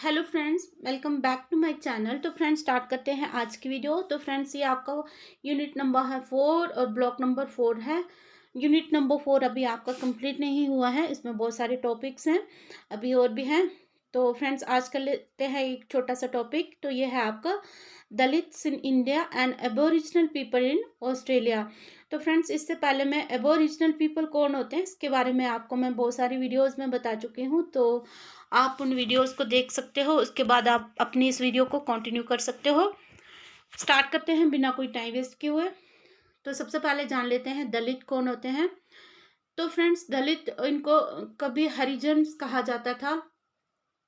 Hello friends, welcome back to my channel. तो friends, start करते हैं आज की वीडियो। तो फ्रेंड्स, ये आपका यूनिट नंबर है 4 और ब्लॉक नंबर 4 है। यूनिट नंबर 4 अभी आपका कंप्लीट नहीं हुआ है, इसमें बहुत सारे टॉपिक्स हैं, अभी और भी हैं। तो फ्रेंड्स, आज कर लेते हैं एक छोटा सा टॉपिक। तो ये है आपका Dalits in India and aboriginal people in Australia. तो फ्रेंड्स, इससे पहले मैं एबोरिजिनल पीपल कौन होते हैं इसके बारे में आपको मैं बहुत सारी वीडियोज़ में बता चुकी हूँ। तो आप उन वीडियोस को देख सकते हो, उसके बाद आप अपनी इस वीडियो को कंटिन्यू कर सकते हो। स्टार्ट करते हैं बिना कोई टाइम वेस्ट किए हुए। तो सबसे पहले जान लेते हैं दलित कौन होते हैं। तो फ्रेंड्स, दलित इनको कभी हरिजन कहा जाता था।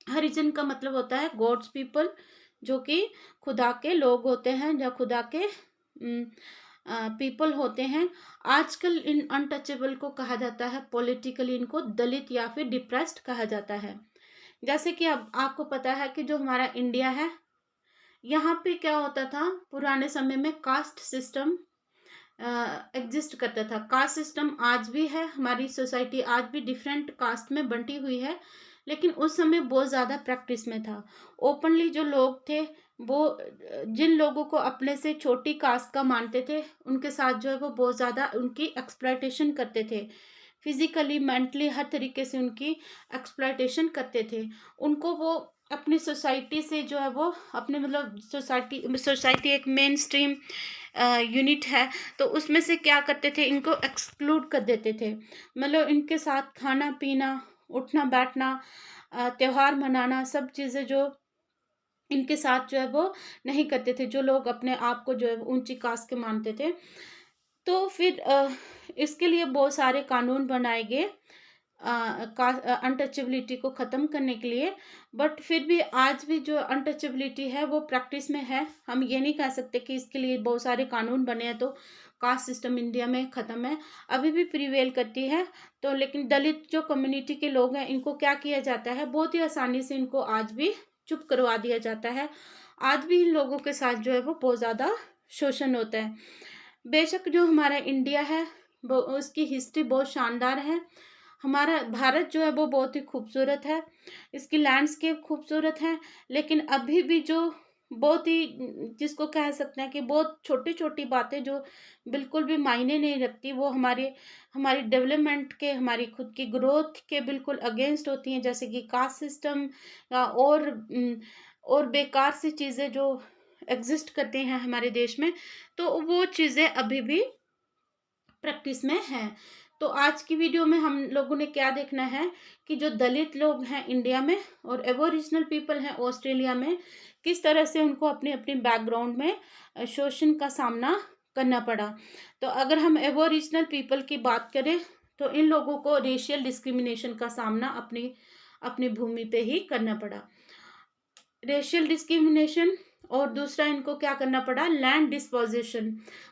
हरिजन का मतलब होता है गॉड्स पीपल, जो कि खुदा के लोग होते हैं या खुदा के पीपल होते हैं। आजकल इन अनटचेबल को कहा जाता है पॉलिटिकली, इनको दलित या फिर डिप्रेस्ड कहा जाता है। जैसे कि अब आपको पता है कि जो हमारा इंडिया है, यहाँ पे क्या होता था पुराने समय में, कास्ट सिस्टम एग्जिस्ट करता था। कास्ट सिस्टम आज भी है, हमारी सोसाइटी आज भी डिफरेंट कास्ट में बंटी हुई है, लेकिन उस समय बहुत ज़्यादा प्रैक्टिस में था। ओपनली जो लोग थे वो जिन लोगों को अपने से छोटी कास्ट का मानते थे, उनके साथ जो है वो बहुत ज़्यादा उनकी एक्सप्लॉयटेशन करते थे। फिजिकली, मेंटली, हर तरीके से उनकी एक्सप्लॉयटेशन करते थे। उनको वो अपनी सोसाइटी से जो है वो अपने मतलब सोसाइटी एक मेन स्ट्रीम यूनिट है, तो उसमें से क्या करते थे, इनको एक्सक्लूड कर देते थे। मतलब इनके साथ खाना पीना, उठना बैठना, त्योहार मनाना, सब चीज़ें जो इनके साथ जो है वो नहीं करते थे, जो लोग अपने आप को जो है ऊंची कास्ट के मानते थे। तो फिर इसके लिए बहुत सारे कानून बनाए गए अनटचेबिलिटी को ख़त्म करने के लिए। बट फिर भी आज भी जो अनटचेबिलिटी है वो प्रैक्टिस में है। हम ये नहीं कह सकते कि इसके लिए बहुत सारे कानून बने हैं तो कास्ट सिस्टम इंडिया में ख़त्म है, अभी भी प्रिवेल करती है। तो लेकिन दलित जो कम्युनिटी के लोग हैं, इनको क्या किया जाता है, बहुत ही आसानी से इनको आज भी चुप करवा दिया जाता है। आज भी इन लोगों के साथ जो है वो बहुत ज़्यादा शोषण होता है। बेशक जो हमारा इंडिया है वो उसकी हिस्ट्री बहुत शानदार है। हमारा भारत जो है वो बहुत ही खूबसूरत है, इसकी लैंडस्केप खूबसूरत है। लेकिन अभी भी जो बहुत ही जिसको कह सकते हैं कि बहुत छोटी छोटी बातें जो बिल्कुल भी मायने नहीं रखती, वो हमारी डेवलपमेंट के, हमारी खुद की ग्रोथ के बिल्कुल अगेंस्ट होती हैं। जैसे कि कास्ट सिस्टम या और बेकार सी चीज़ें जो एग्जिस्ट करते हैं हमारे देश में, तो वो चीज़ें अभी भी प्रैक्टिस में है। तो आज की वीडियो में हम लोगों ने क्या देखना है कि जो दलित लोग हैं इंडिया में और एबोरिजिनल पीपल हैं ऑस्ट्रेलिया में, किस तरह से उनको अपनी अपनी बैकग्राउंड में शोषण का सामना करना पड़ा। तो अगर हम एबोरिजिनल पीपल की बात करें, तो इन लोगों को रेशियल डिस्क्रिमिनेशन का सामना अपनी अपनी भूमि पे ही करना पड़ा। रेशियल डिस्क्रिमिनेशन, और दूसरा इनको क्या करना पड़ा, लैंड डिस्पोजिशन।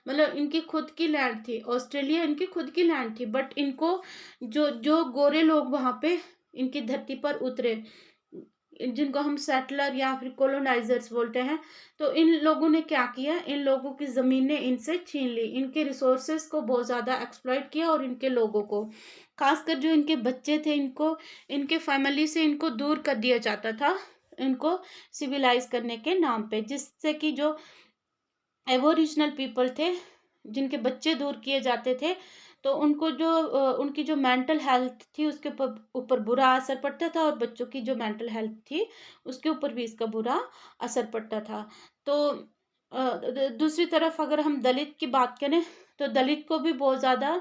मतलब इनकी खुद की लैंड थी, ऑस्ट्रेलिया इनकी खुद की लैंड थी, बट इनको जो जो गोरे लोग वहाँ पे इनकी धरती पर उतरे, जिनको हम सेटलर या फिर कॉलोनाइजर्स बोलते हैं, तो इन लोगों ने क्या किया, इन लोगों की ज़मीनें इनसे छीन ली, इनके रिसोर्सेज को बहुत ज़्यादा एक्सप्लॉइट किया, और इनके लोगों को, खासकर जो इनके बच्चे थे, इनको इनके फैमिली से इनको दूर कर दिया जाता था, इनको सिविलाइज करने के नाम पे, जिससे कि जो एबोरिजिनल पीपल थे, जिनके बच्चे दूर किए जाते थे, तो उनको जो उनकी जो मेंटल हेल्थ थी उसके ऊपर बुरा असर पड़ता था, और बच्चों की जो मेंटल हेल्थ थी उसके ऊपर भी इसका बुरा असर पड़ता था। तो दूसरी तरफ अगर हम दलित की बात करें, तो दलित को भी बहुत ज़्यादा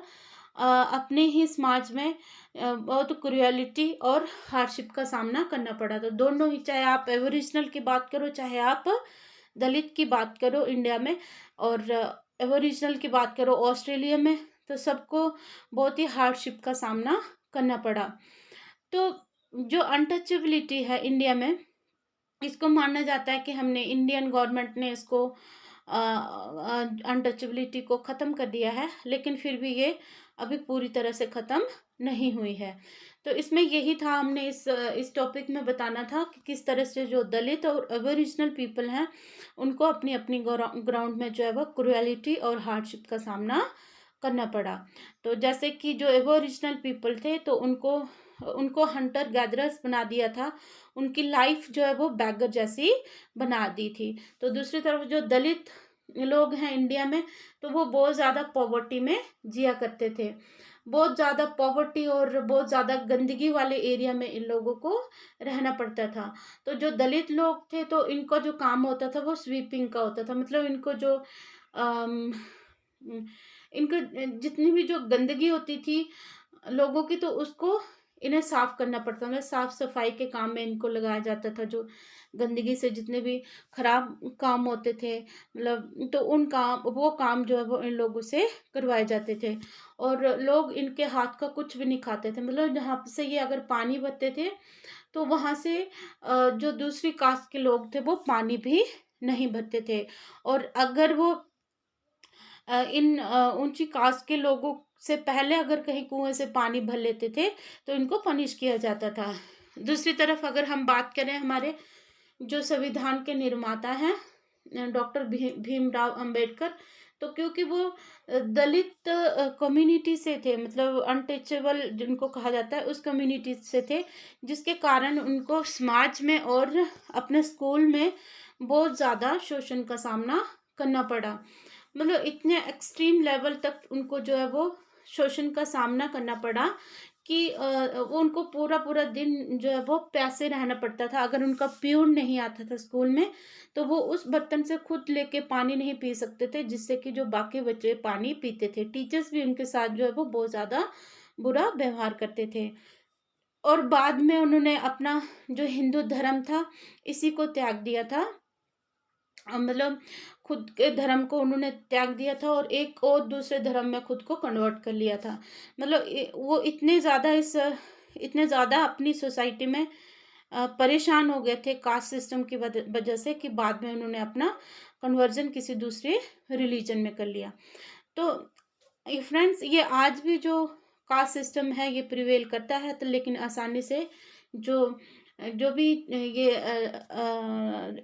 अपने ही समाज में बहुत क्रुएलिटी और हार्डशिप का सामना करना पड़ा। तो दोनों ही, चाहे आप एबोरिजिनल की बात करो, चाहे आप दलित की बात करो इंडिया में, और एबोरिजिनल की बात करो ऑस्ट्रेलिया में, तो सबको बहुत ही हार्डशिप का सामना करना पड़ा। तो जो अनटचेबिलिटी है इंडिया में, इसको माना जाता है कि हमने, इंडियन गवर्नमेंट ने इसको अनटचेबिलिटी को ख़त्म कर दिया है, लेकिन फिर भी ये अभी पूरी तरह से ख़त्म नहीं हुई है। तो इसमें यही था, हमने इस टॉपिक में बताना था कि किस तरह से जो दलित और एबोरिजिनल पीपल हैं, उनको अपनी अपनी ग्राउंड में जो है वो क्रुएलिटी और हार्डशिप का सामना करना पड़ा। तो जैसे कि जो एबोरिजिनल पीपल थे, तो उनको उनको हंटर गैदरर्स बना दिया था, उनकी लाइफ जो है वो बैगर जैसी बना दी थी। तो दूसरी तरफ जो दलित लोग हैं इंडिया में, तो वो बहुत ज़्यादा पॉवर्टी में जिया करते थे, बहुत ज़्यादा पॉवर्टी और बहुत ज़्यादा गंदगी वाले एरिया में इन लोगों को रहना पड़ता था। तो जो दलित लोग थे तो इनका जो काम होता था वो स्वीपिंग का होता था, मतलब इनको जो अम, इनको जितनी भी जो गंदगी होती थी लोगों की, तो उसको इन्हें साफ करना पड़ता था, साफ सफाई के काम में इनको लगाया जाता था। जो गंदगी से जितने भी खराब काम होते थे, मतलब तो उन काम वो काम जो है वो इन लोगों से करवाए जाते थे। और लोग इनके हाथ का कुछ भी नहीं खाते थे, मतलब जहाँ से ये अगर पानी भरते थे तो वहाँ से जो दूसरी कास्ट के लोग थे वो पानी भी नहीं भरते थे। और अगर वो ऊंची कास्ट के लोगों से पहले अगर कहीं कुएं से पानी भर लेते थे तो इनको पनिश किया जाता था। दूसरी तरफ अगर हम बात करें हमारे जो संविधान के निर्माता हैं डॉक्टर भीमराव अंबेडकर, तो क्योंकि वो दलित कम्युनिटी से थे, मतलब अनटचेबल जिनको कहा जाता है उस कम्युनिटी से थे, जिसके कारण उनको समाज में और अपने स्कूल में बहुत ज़्यादा शोषण का सामना करना पड़ा। मतलब इतने एक्सट्रीम लेवल तक उनको जो है वो शोषण का सामना करना पड़ा कि वो उनको पूरा पूरा दिन जो है वो प्यासे रहना पड़ता था। अगर उनका प्यून नहीं आता था स्कूल में तो वो उस बर्तन से खुद लेके पानी नहीं पी सकते थे, जिससे कि जो बाकी बच्चे पानी पीते थे। टीचर्स भी उनके साथ जो है वो बहुत ज़्यादा बुरा व्यवहार करते थे। और बाद में उन्होंने अपना जो हिंदू धर्म था इसी को त्याग दिया था, मतलब खुद के धर्म को उन्होंने त्याग दिया था और एक और दूसरे धर्म में खुद को कन्वर्ट कर लिया था। मतलब वो इतने ज़्यादा अपनी सोसाइटी में परेशान हो गए थे कास्ट सिस्टम की वजह से कि बाद में उन्होंने अपना कन्वर्जन किसी दूसरे रिलीजन में कर लिया। तो फ्रेंड्स, ये आज भी जो कास्ट सिस्टम है ये प्रिवेल करता है, तो लेकिन आसानी से जो जो भी ये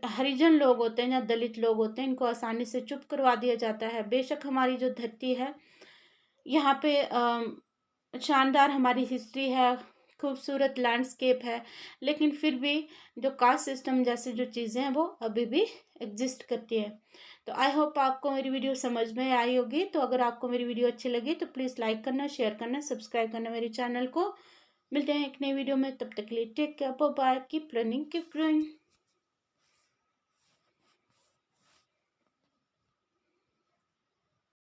हरिजन लोग होते हैं या दलित लोग होते हैं इनको आसानी से चुप करवा दिया जाता है। बेशक हमारी जो धरती है यहाँ पे शानदार हमारी हिस्ट्री है, खूबसूरत लैंडस्केप है, लेकिन फिर भी जो कास्ट सिस्टम जैसे जो चीज़ें हैं वो अभी भी एग्जिस्ट करती है। तो आई होप आपको मेरी वीडियो समझ में आई होगी। तो अगर आपको मेरी वीडियो अच्छी लगी तो प्लीज़ लाइक करना, शेयर करना, सब्सक्राइब करना मेरे चैनल को। मिलते हैं एक नई वीडियो में, तब तक के लिए take care, bye bye, keep running, keep growing.